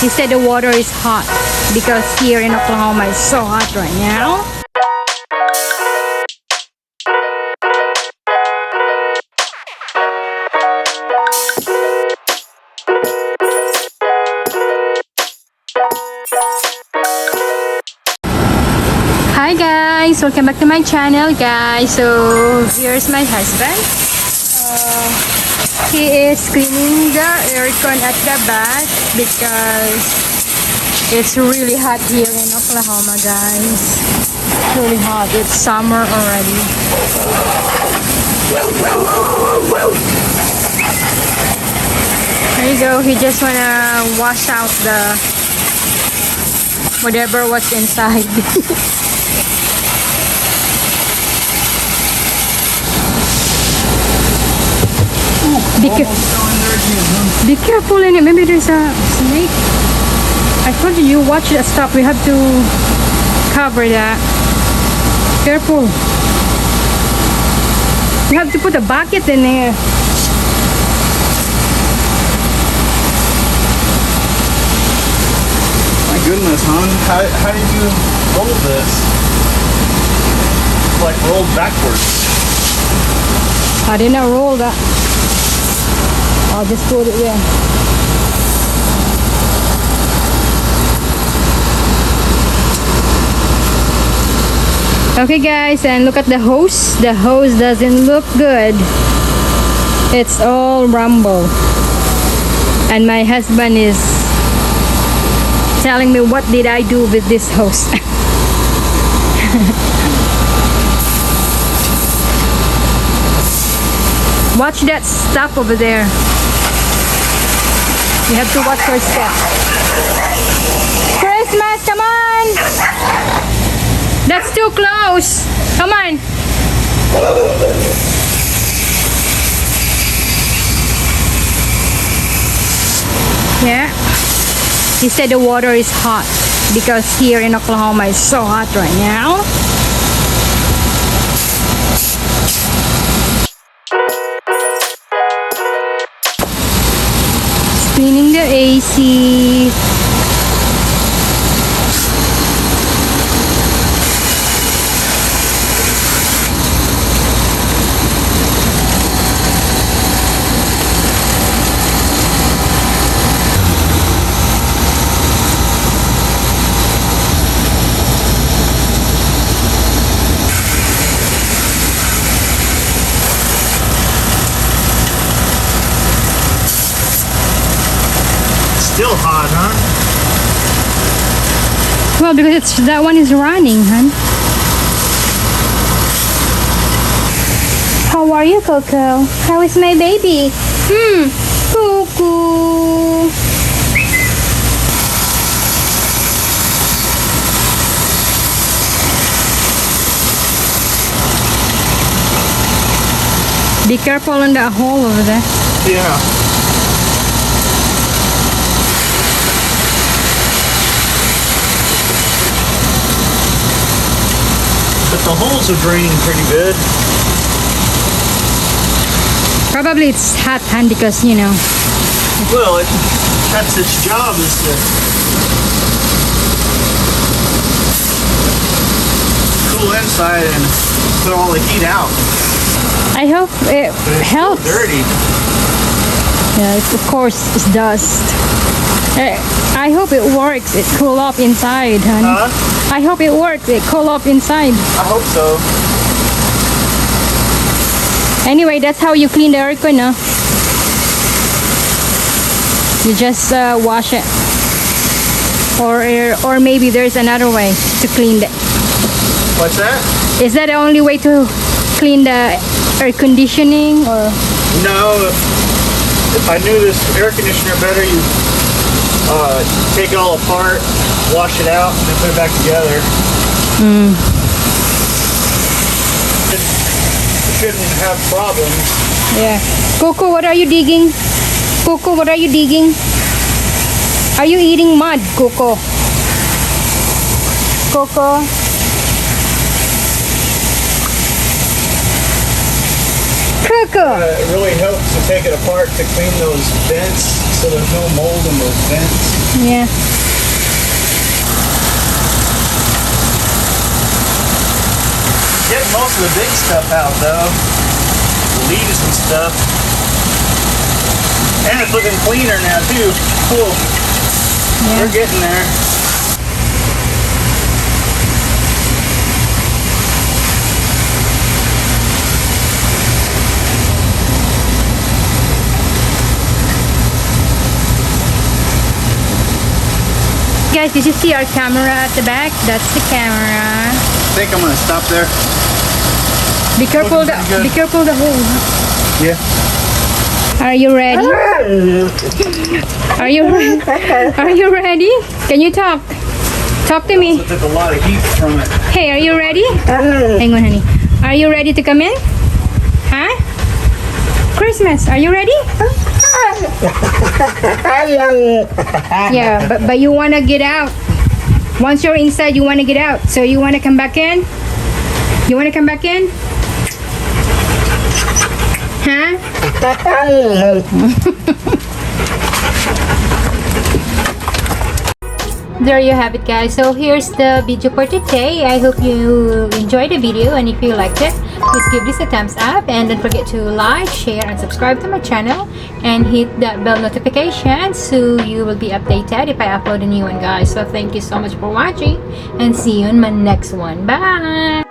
He said the water is hot because here in Oklahoma it's so hot right now. Hi guys, welcome back to my channel guys. So here's my husband. He is cleaning the aircon at the back because it's really hot here in Oklahoma guys. It's really hot. It's summer already. There you go. He just wanna wash out the whatever what's inside. Be careful in it. Maybe there's a snake. I told you, watch that stuff. We have to cover that. Careful. You have to put a bucket in there. My goodness, hon. How did you roll this? It's like rolled backwards. I did not roll that. I'll just put it there. Okay guys, and look at the hose. The hose doesn't look good. It's all rumble. And my husband is telling me what did I do with this hose. Watch that stuff over there. You have to watch your step. Christmas, come on! That's too close. Come on. Yeah. He said the water is hot because here in Oklahoma it's so hot right now. Cleaning the AC. Still hot, huh? Well, because that one is running, hon. How are you, Coco? How is my baby? Coco. Be careful on that hole over there. Yeah. But the holes are draining pretty good. Probably it's hot, hon, because, you know. Well, that's its job, is to cool inside and put all the heat out. I hope it helps. Still dirty. Yeah, of course, it's dust. I hope it works. It cool off inside, honey. Huh? I hope it works. It cool off inside. I hope so. Anyway, that's how you clean the aircon, no? You just wash it. Or maybe there's another way to clean it. What's that? Is that the only way to clean the air conditioning, or? No. If I knew this air conditioner better, you take it all apart, wash it out, and then put it back together. It shouldn't have problems. Yeah. Coco, what are you digging? Coco, what are you digging? Are you eating mud, Coco? Coco? Coco! It really helps to take it apart to clean those vents so there's no mold in those vents. Yeah. Get most of the big stuff out though. The leaves and stuff. And it's looking cleaner now too. Cool. Yeah. We're getting there. Guys, did you see our camera at the back? That's the camera. I think I'm gonna stop there. Be careful be careful the hole. Yeah. Are you ready? Are you Are you ready? Can you talk? Talk to me. It took a lot of heat from it. Hey, are you ready? Hang on, honey. Are you ready to come in? Huh? Christmas, are you ready? Yeah, but you wanna get out. Once you're inside, you wanna get out. So you wanna come back in? You wanna come back in? Huh? There you have it, guys. So here's the video for today. I hope you enjoyed the video, and if you liked it, please give this a thumbs up, and don't forget to like, share, and subscribe to my channel, and hit that bell notification so you will be updated if I upload a new one, guys. So thank you so much for watching, and see you in my next one. Bye.